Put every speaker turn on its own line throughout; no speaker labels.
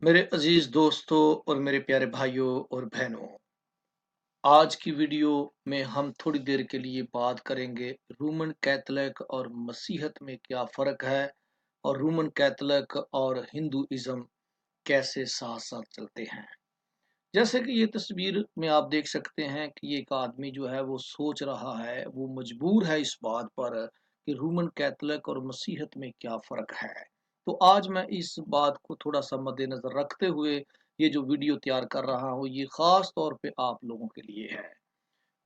मेरे अजीज दोस्तों और मेरे प्यारे भाइयों और बहनों, आज की वीडियो में हम थोड़ी देर के लिए बात करेंगे रोमन कैथोलिक और मसीहत में क्या फ़र्क है और रोमन कैथोलिक और हिंदुइज्म कैसे साथ साथ चलते हैं। जैसे कि ये तस्वीर में आप देख सकते हैं कि एक आदमी जो है वो सोच रहा है, वो मजबूर है इस बात पर कि रोमन कैथोलिक और मसीहत में क्या फ़र्क है। तो आज मैं इस बात को थोड़ा सा मद्देनज़र रखते हुए ये जो वीडियो तैयार कर रहा हूँ, ये ख़ास तौर पे आप लोगों के लिए है।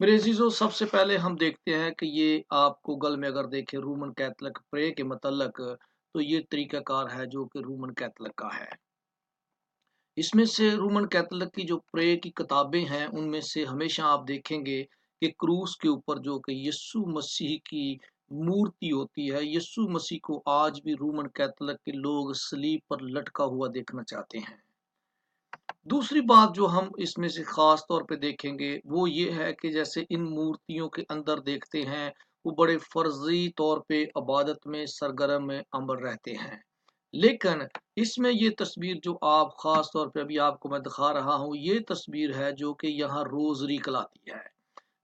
मेरे अजीजों, सबसे पहले हम देखते हैं कि ये आप गूगल में अगर देखें रोमन कैथोलिक प्रे के मतलब, तो ये तरीकाकार है जो कि रोमन कैथोलिक का है। इसमें से रोमन कैथोलिक की जो प्रे की किताबें हैं, उनमें से हमेशा आप देखेंगे कि क्रूस के ऊपर जो कि यीशु मसीह की मूर्ति होती है, यीशु मसीह को आज भी रोमन कैथोलिक के लोग सलीब पर लटका हुआ देखना चाहते हैं। दूसरी बात जो हम इसमें से खास तौर पे देखेंगे वो ये है कि जैसे इन मूर्तियों के अंदर देखते हैं, वो बड़े फर्जी तौर पे इबादत में सरगर्म में अमल रहते हैं। लेकिन इसमें ये तस्वीर जो आप खास तौर पे अभी आपको मैं दिखा रहा हूँ, ये तस्वीर है जो कि यहाँ रोजरी कहलाती है।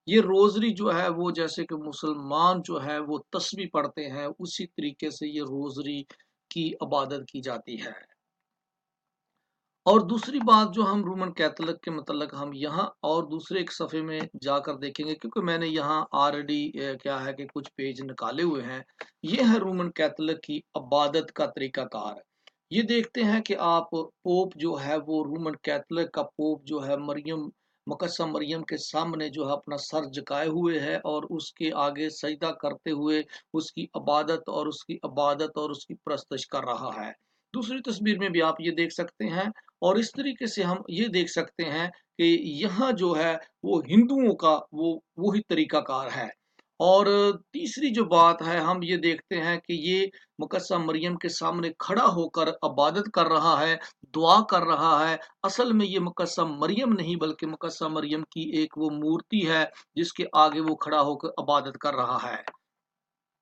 ये रोजरी जो है वो जैसे कि मुसलमान जो है वो तस्बीह पढ़ते हैं, उसी तरीके से ये रोजरी की इबादत की जाती है। और दूसरी बात जो हम रोमन कैथोलिक के मतलब हम यहाँ और दूसरे एक सफ़े में जाकर देखेंगे, क्योंकि मैंने यहाँ ऑलरेडी क्या है कि कुछ पेज निकाले हुए हैं। ये है रोमन कैथोलिक की इबादत का तरीकाकार। ये देखते हैं कि आप पोप जो है वो रोमन कैथोलिक का पोप जो है मरियम मुकद्दस मरियम के सामने जो है अपना सर झुकाए हुए है और उसके आगे सजदा करते हुए उसकी परस्तिश कर रहा है। दूसरी तस्वीर में भी आप ये देख सकते हैं। और इस तरीके से हम ये देख सकते हैं कि यहाँ जो है वो हिंदुओं का वो ही तरीकाकार है। और तीसरी जो बात है, हम ये देखते हैं कि ये मुकद्दस मरियम के सामने खड़ा होकर इबादत कर रहा है, दुआ कर रहा है। असल में ये मुकद्दस मरियम नहीं बल्कि मुकद्दस मरियम की एक वो मूर्ति है जिसके आगे वो खड़ा होकर इबादत कर रहा है।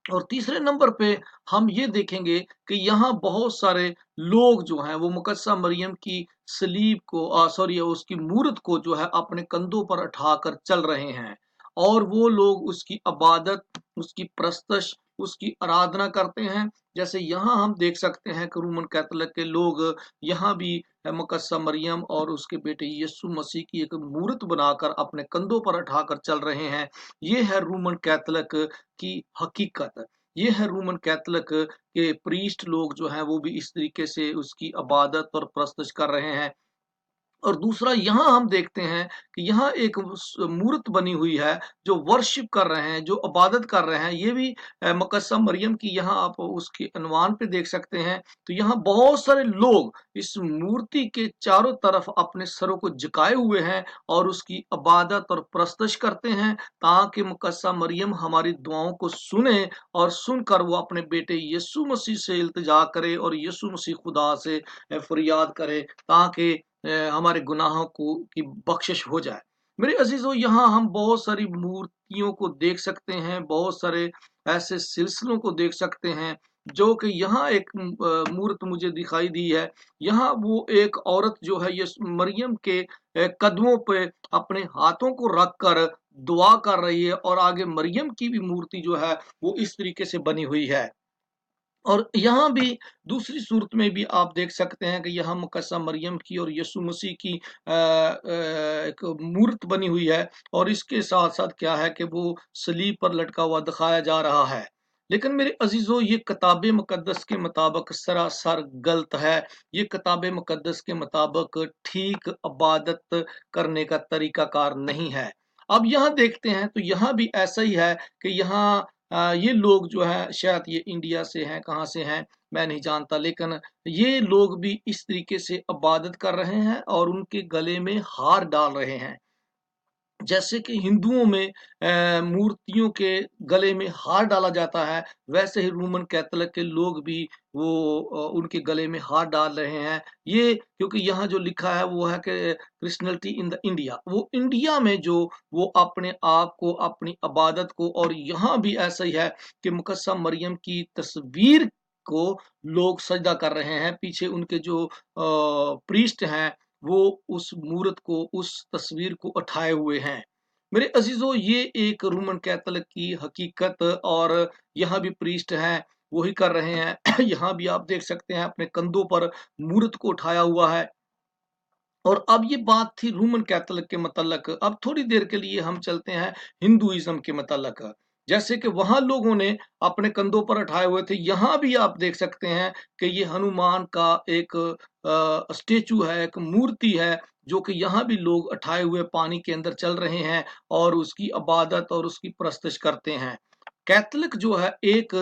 और तीसरे नंबर पे हम ये देखेंगे कि यहाँ बहुत सारे लोग जो हैं वो मुकद्दस मरियम की सलीब को सॉरी उसकी मूरत को जो है अपने कंधों पर उठाकर चल रहे हैं। और वो लोग उसकी इबादत, उसकी परस्तिश, उसकी आराधना करते हैं। जैसे यहाँ हम देख सकते हैं कि रोमन कैथोलिक के लोग यहाँ भी मुकद्दस मरियम और उसके बेटे यीशु मसीह की एक मूरत बनाकर अपने कंधों पर उठाकर चल रहे हैं। ये है रोमन कैथोलिक की हकीकत। ये है रोमन कैथोलिक के प्रीस्ट लोग जो हैं वो भी इस तरीके से उसकी इबादत और परस्तिश कर रहे हैं। और दूसरा यहाँ हम देखते हैं कि यहाँ एक मूर्त बनी हुई है जो वर्शिप कर रहे हैं, जो इबादत कर रहे हैं। ये भी मुकद्दस मरियम की यहाँ आप उसके अनवान पे देख सकते हैं। तो यहाँ बहुत सारे लोग इस मूर्ति के चारों तरफ अपने सरों को झुकाए हुए हैं और उसकी इबादत और परस्तिश करते हैं, ताकि मुकद्दस मरियम हमारी दुआओं को सुने और सुनकर वो अपने बेटे यीशु मसीह से इल्तिजा करे और यीशु मसीह खुदा से फरियाद करे, ताकि हमारे गुनाहों को की बख्शिश हो जाए। मेरे अजीजों, यहाँ हम बहुत सारी मूर्तियों को देख सकते हैं, बहुत सारे ऐसे सिलसिलों को देख सकते हैं जो कि यहाँ एक मूर्त मुझे दिखाई दी है। यहाँ वो एक औरत जो है ये मरियम के कदमों पे अपने हाथों को रख कर दुआ कर रही है और आगे मरियम की भी मूर्ति जो है वो इस तरीके से बनी हुई है। और यहाँ भी दूसरी सूरत में भी आप देख सकते हैं कि यहाँ मुकद्दस मरियम की और यीशु मसीह की एक मूर्त बनी हुई है और इसके साथ-साथ क्या है कि वो सलीब पर लटका हुआ दिखाया जा रहा है। लेकिन मेरे अज़ीज़ों, ये किताब मुक़द्दस के मुताबिक सरासर गलत है। ये किताब मुक़द्दस के मुताबिक ठीक इबादत करने का तरीकाकार नहीं है। अब यहाँ देखते हैं तो यहाँ भी ऐसा ही है कि यहाँ ये लोग जो है शायद ये इंडिया से हैं, कहाँ से हैं मैं नहीं जानता, लेकिन ये लोग भी इस तरीके से इबादत कर रहे हैं और उनके गले में हार डाल रहे हैं। जैसे कि हिंदुओं में मूर्तियों के गले में हार डाला जाता है, वैसे ही रोमन कैथोलिक के लोग भी उनके गले में हार डाल रहे हैं। ये क्योंकि यहाँ जो लिखा है वो है कि क्रिश्चियनिटी इन द इंडिया, वो इंडिया में जो वो अपने आप को, अपनी इबादत को, और यहाँ भी ऐसा ही है कि मुकद्दस मरियम की तस्वीर को लोग सजदा कर रहे हैं। पीछे उनके जो प्रीस्ट हैं वो उस मूरत को, उस तस्वीर को उठाए हुए हैं। मेरे अजीजों, ये एक रोमन कैथोलिक की हकीकत, और यहाँ भी प्रीस्ट हैं वही कर रहे हैं। यहाँ भी आप देख सकते हैं अपने कंधों पर मूरत को उठाया हुआ है। और अब ये बात थी रोमन कैथोलिक के मतलब। अब थोड़ी देर के लिए हम चलते हैं हिंदुइज्म के मतलब। जैसे कि वहां लोगों ने अपने कंधों पर उठाए हुए थे, यहाँ भी आप देख सकते हैं कि ये हनुमान का एक स्टेचू है, एक मूर्ति है, जो कि यहाँ भी लोग उठाए हुए पानी के अंदर चल रहे हैं और उसकी इबादत और उसकी परस्तिश करते हैं। कैथोलिक जो है एक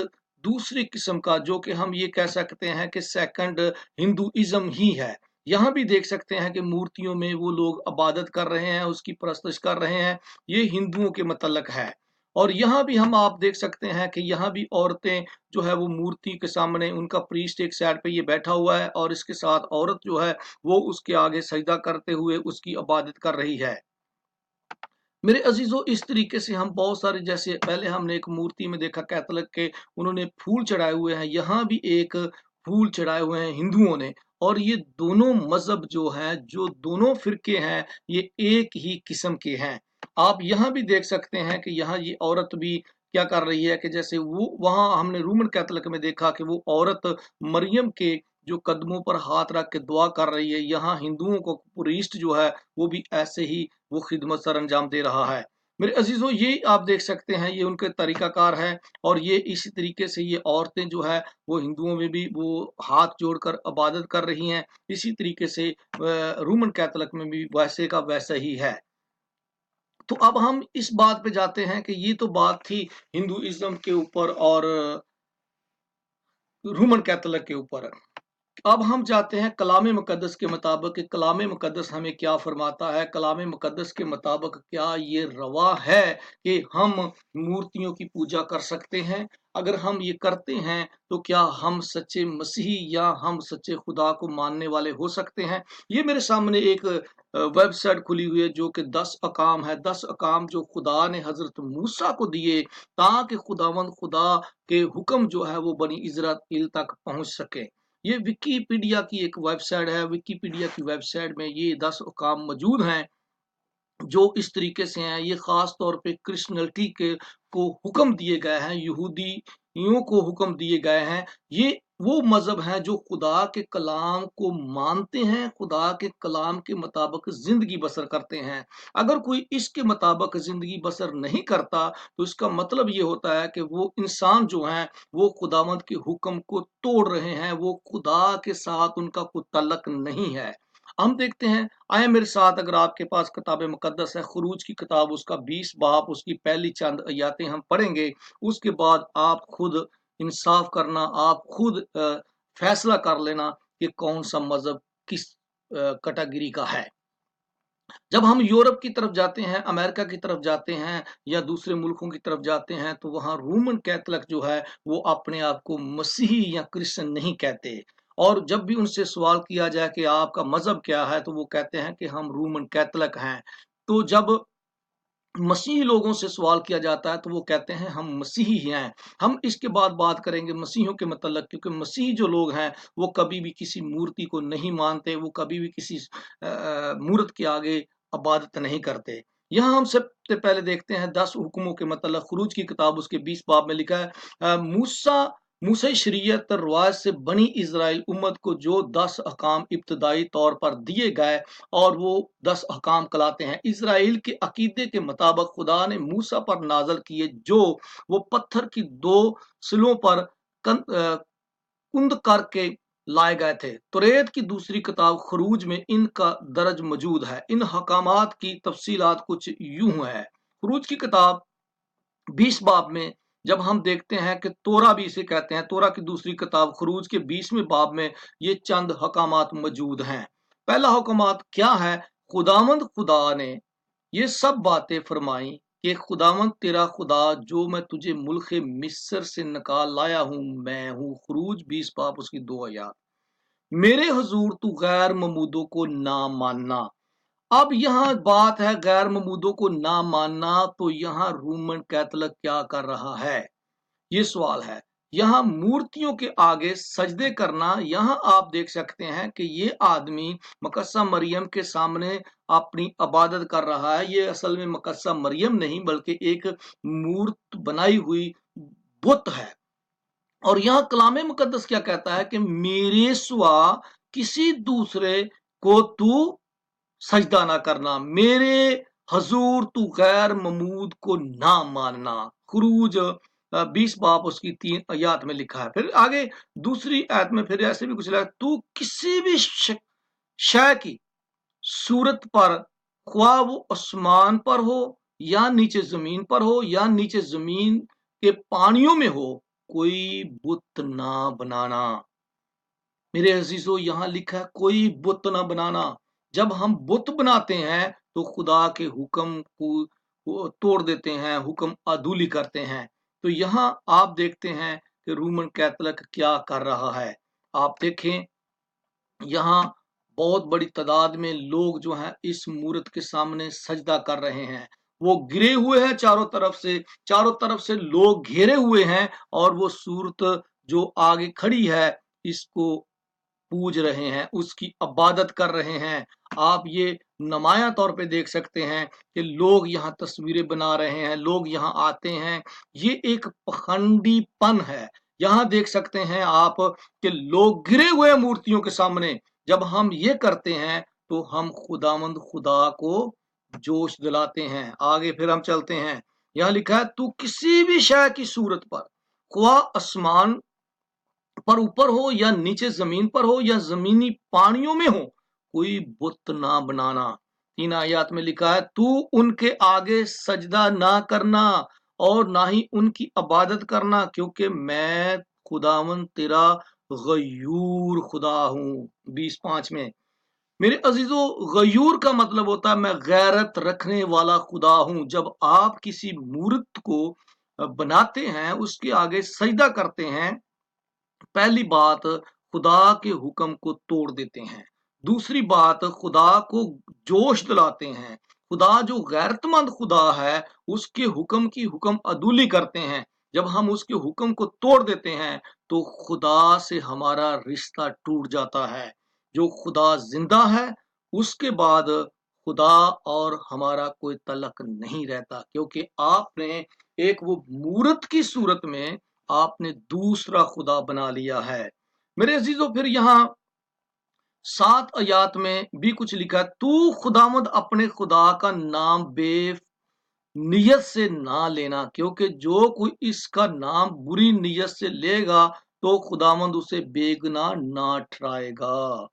दूसरी किस्म का, जो कि हम ये कह सकते हैं कि सेकंड हिंदुइज्म ही है। यहाँ भी देख सकते हैं कि मूर्तियों में वो लोग इबादत कर रहे हैं, उसकी परस्तिश कर रहे हैं। ये हिंदुओं के मतलब है। और यहाँ भी हम आप देख सकते हैं कि यहाँ भी औरतें जो है वो मूर्ति के सामने, उनका प्रीस्ट एक साइड पे ये बैठा हुआ है और इसके साथ औरत जो है वो उसके आगे सजदा करते हुए उसकी इबादत कर रही है। मेरे अजीजों, इस तरीके से हम बहुत सारे, जैसे पहले हमने एक मूर्ति में देखा कैथोलिक के, उन्होंने फूल चढ़ाए हुए हैं, यहाँ भी एक फूल चढ़ाए हुए हैं हिंदुओं ने। और ये दोनों मजहब जो हैं, जो दोनों फिरके हैं, ये एक ही किस्म के हैं। आप यहाँ भी देख सकते हैं कि यहाँ ये औरत भी क्या कर रही है, कि जैसे वो वहां हमने रोमन कैथोलिक में देखा कि वो औरत मरियम के जो कदमों पर हाथ रख के दुआ कर रही है, यहाँ हिंदुओं को प्रीस्ट जो है वो भी ऐसे ही वो खिदमत सर अंजाम दे रहा है। मेरे अजीजों, ये आप देख सकते हैं, ये उनके तरीकाकार है। और ये इसी तरीके से ये औरतें जो है वो हिंदुओं में भी वो हाथ जोड़कर इबादत कर रही हैं। इसी तरीके से रोमन कैथोलिक में भी वैसे का वैसा ही है। तो अब हम इस बात पे जाते हैं कि ये तो बात थी हिंदुइज्म के ऊपर और रोमन कैथोलिक के ऊपर। अब हम जाते हैं कलाम मुकद्दस के मुताबिक कि कलाम मुकद्दस हमें क्या फरमाता है। कलाम मुकद्दस के मुताबिक क्या ये रवा है कि हम मूर्तियों की पूजा कर सकते हैं? अगर हम ये करते हैं तो क्या हम सच्चे मसीही या हम सच्चे खुदा को मानने वाले हो सकते हैं? ये मेरे सामने एक वेबसाइट खुली हुई है, जो कि 10 अकाम है। 10 अकाम जो खुदा ने हजरत मूसा को दिए ताकि खुदावंद खुदा के हुक्म जो है वो बनी इजराइल तक पहुंच सके। ये विकीपीडिया की एक वेबसाइट है। विकीपीडिया की वेबसाइट में ये 10 अहकाम मौजूद हैं, जो इस तरीके से हैं। ये खास तौर पे क्रिश्चियनिटी के को हुक्म दिए गए हैं, यहूदियों को हुक्म दिए गए हैं। ये वो मजहब हैं जो खुदा के कलाम को मानते हैं, खुदा के कलाम के मुताबिक जिंदगी बसर करते हैं। अगर कोई इसके मुताबिक जिंदगी बसर नहीं करता तो इसका मतलब ये होता है कि वो इंसान जो हैं वो खुदावंद के हुक्म को तोड़ रहे हैं, वो खुदा के साथ उनका कोई तल्लक नहीं है। हम देखते हैं, आए मेरे साथ, अगर आपके पास किताब मुकद्दस है, खुरूज की किताब, उसका 20 बाब, उसकी पहली चंद आयतें हम पढ़ेंगे। उसके बाद आप खुद इंसाफ करना, आप खुद फैसला कर लेना कि कौन सा मजहब किस कैटेगरी का है। जब हम यूरोप की तरफ जाते हैं, अमेरिका की तरफ जाते हैं या दूसरे मुल्कों की तरफ जाते हैं, तो वहाँ रोमन कैथोलिक जो है वो अपने आप को मसीही या क्रिश्चियन नहीं कहते। और जब भी उनसे सवाल किया जाए कि आपका मजहब क्या है, तो वो कहते हैं कि हम रोमन कैथोलिक हैं। तो जब मसीही लोगों से सवाल किया जाता है तो वो कहते हैं हम मसीही हैं। हम इसके बाद बात करेंगे मसीहियों के मतलब, क्योंकि मसीही जो लोग हैं वो कभी भी किसी मूर्ति को नहीं मानते, वो कभी भी किसी मूर्त के आगे इबादत नहीं करते। यहाँ हम सबसे पहले देखते हैं 10 हुक्मों के मतलब। खुरूज की किताब उसके 20 बाब में लिखा है, मूसा मूसा शरीयत रवाज से बनी इजराइल उम्मत को जो 10 अहकाम इब्तदाई तौर पर दिए गए, और वो 10 अहकाम कहलाते हैं। इजराइल के अकीदे के मुताबिक खुदा ने मूसा पर नाजल किए, जो वो पत्थर की 2 सिलों पर कुंद करके लाए गए थे। तुरेत की दूसरी किताब खरूज में इनका दर्ज मौजूद है। इन हकामात की तफसीलात कुछ यूं है। खरूज की किताब 20 बाब में जब हम देखते हैं कि तोरा भी इसे कहते हैं, तोरा की दूसरी किताब खरूज के 20वें बाब में ये चंद हकामात मौजूद हैं। पहला हकामात क्या है? खुदावंद खुदा ने ये सब बातें फरमाई कि खुदावंद तेरा खुदा जो मैं तुझे मुल्क मिस्र से निकाल लाया हूं, मैं हूं। खरूज 20 बाब उसकी 2 आयत। मेरे हुजूर तू गैर ममूदों को ना मानना। अब यहाँ बात है गैर ममूदों को ना मानना, तो यहाँ रोमन कैथोलिक क्या कर रहा है, ये सवाल है। यहाँ मूर्तियों के आगे सजदे करना, यहाँ आप देख सकते हैं कि ये आदमी मकद्सा मरियम के सामने अपनी इबादत कर रहा है। ये असल में मकद्सा मरियम नहीं बल्कि एक मूर्त बनाई हुई बुत है। और यहाँ कलाम मुकद्दस क्या कहता है कि मेरे सिवा किसी दूसरे को तू सजदा ना करना, मेरे हजूर तू गैर ममूद को ना मानना। खुरूज 20 बाब उसकी 3 आयत में लिखा है। फिर आगे दूसरी आयत में फिर ऐसे भी कुछ लिखा है, तू किसी भी शय की सूरत पर, ख्वाह वो आसमान पर हो या नीचे जमीन पर हो या नीचे जमीन के पानियों में हो, कोई बुत ना बनाना। मेरे अजीजों, यहाँ लिखा है कोई बुत ना बनाना। जब हम बुत बनाते हैं तो खुदा के हुक्म को तोड़ देते हैं, हुक्म अदूली करते हैं। तो यहाँ आप देखते हैं कि रोमन कैथोलिक क्या कर रहा है। आप देखें, यहाँ बहुत बड़ी तादाद में लोग जो हैं इस मूर्त के सामने सजदा कर रहे हैं। वो गिरे हुए हैं चारों तरफ से लोग घेरे हुए हैं, और वो सूरत जो आगे खड़ी है इसको पूज रहे हैं, उसकी इबादत कर रहे हैं। आप ये नुमाया तौर पे देख सकते हैं कि लोग यहाँ तस्वीरें बना रहे हैं, लोग यहाँ आते हैं। ये एक पखंडीपन है। यहाँ देख सकते हैं आप कि लोग गिरे हुए मूर्तियों के सामने। जब हम ये करते हैं तो हम खुदावंद खुदा को जोश दिलाते हैं। आगे फिर हम चलते हैं, यहाँ लिखा है तू किसी भी शय की सूरत पर, ख्वाह आसमान पर ऊपर हो या नीचे जमीन पर हो या जमीनी पानियों में हो, कोई बुत ना बनाना। 3 आयत में लिखा है तू उनके आगे सजदा ना करना और ना ही उनकी इबादत करना, क्योंकि मैं खुदावन तेरा गयूर खुदा हूँ। 20:5 में। मेरे अजीजों, गयूर का मतलब होता है मैं गैरत रखने वाला खुदा हूँ। जब आप किसी मूर्त को बनाते हैं, उसके आगे सजदा करते हैं, पहली बात खुदा के हुक्म को तोड़ देते हैं। दूसरी बात खुदा को जोश दिलाते हैं। खुदा जो गैरतमंद खुदा है उसके हुक्म की हुक्म अदूली करते हैं। जब हम उसके हुक्म को तोड़ देते हैं तो खुदा से हमारा रिश्ता टूट जाता है। जो खुदा जिंदा है उसके बाद खुदा और हमारा कोई तलक नहीं रहता, क्योंकि आपने एक वो मूर्त की सूरत में आपने दूसरा खुदा बना लिया है। मेरे अजीजों, फिर यहाँ 7 आयत में भी कुछ लिखा है, तू खुदावंद अपने खुदा का नाम बेनियत से ना लेना, क्योंकि जो कोई इसका नाम बुरी नियत से लेगा तो खुदावंद उसे बेगुनाह ना ठहराएगा।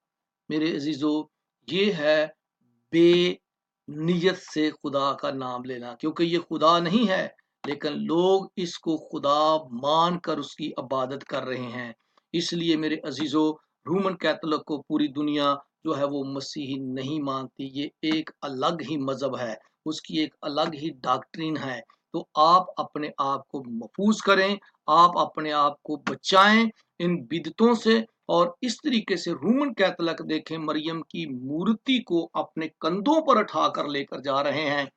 मेरे अजीजों, ये है बेनियत से खुदा का नाम लेना, क्योंकि ये खुदा नहीं है लेकिन लोग इसको खुदा मानकर उसकी इबादत कर रहे हैं। इसलिए मेरे अजीजों, रोमन कैथोलिक को पूरी दुनिया जो है वो मसीही नहीं मानती। ये एक अलग ही मजहब है, उसकी एक अलग ही डॉक्ट्रिन है। तो आप अपने आप को महफूज करें, आप अपने आप को बचाएं इन बिदतों से। और इस तरीके से रोमन कैथोलिक देखें, मरियम की मूर्ति को अपने कंधों पर उठा कर लेकर जा रहे हैं।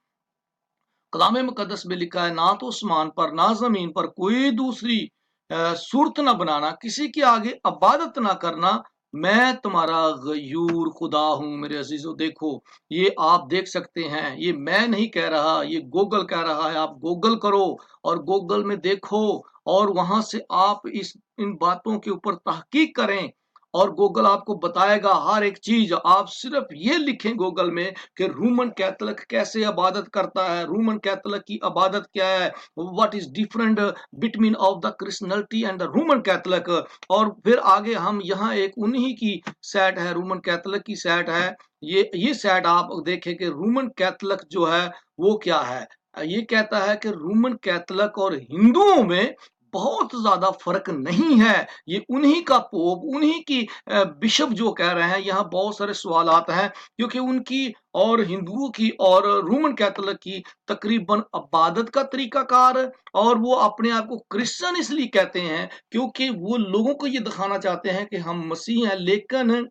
कलाम मुकद्दस में लिखा है, ना तो आसमान पर ना जमीन पर कोई दूसरी सूरत ना बनाना, किसी के आगे इबादत ना करना, मैं तुम्हारा गयूर खुदा हूं। मेरे अजीजों, देखो, ये आप देख सकते हैं, ये मैं नहीं कह रहा, ये गूगल कह रहा है। आप गूगल करो और गूगल में देखो और वहां से आप इन बातों के ऊपर तहकीक करें और गूगल आपको बताएगा हर एक चीज। आप सिर्फ ये लिखें गूगल में कि रोमन कैथोलिक कैसे इबादत करता है, रोमन कैथोलिक की इबादत क्या है, what is different between of the Christianity and the Roman Catholic. और फिर आगे हम यहाँ एक उन्हीं की सेट है, रोमन कैथोलिक की सेट है। ये सेट आप देखें कि रोमन कैथोलिक जो है वो क्या है। ये कहता है कि रोमन कैथोलिक और हिंदुओं में बहुत ज्यादा फर्क नहीं है। ये उन्हीं का पोप, उन्हीं की बिशप जो कह रहे हैं। यहाँ बहुत सारे सवालात हैं, क्योंकि उनकी और हिंदुओं की और रोमन कैथोलिक की तकरीबन इबादत का तरीकाकार, और वो अपने आप को क्रिश्चियन इसलिए कहते हैं क्योंकि वो लोगों को ये दिखाना चाहते हैं कि हम मसीह हैं, लेकिन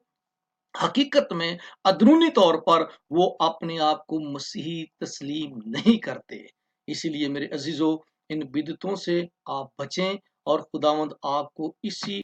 हकीकत में अंदरूनी तौर पर वो अपने आप को मसीही तस्लीम नहीं करते। इसीलिए मेरे अजीजों, इन बिदतों से आप बचें اور خداوند آپ کو اسی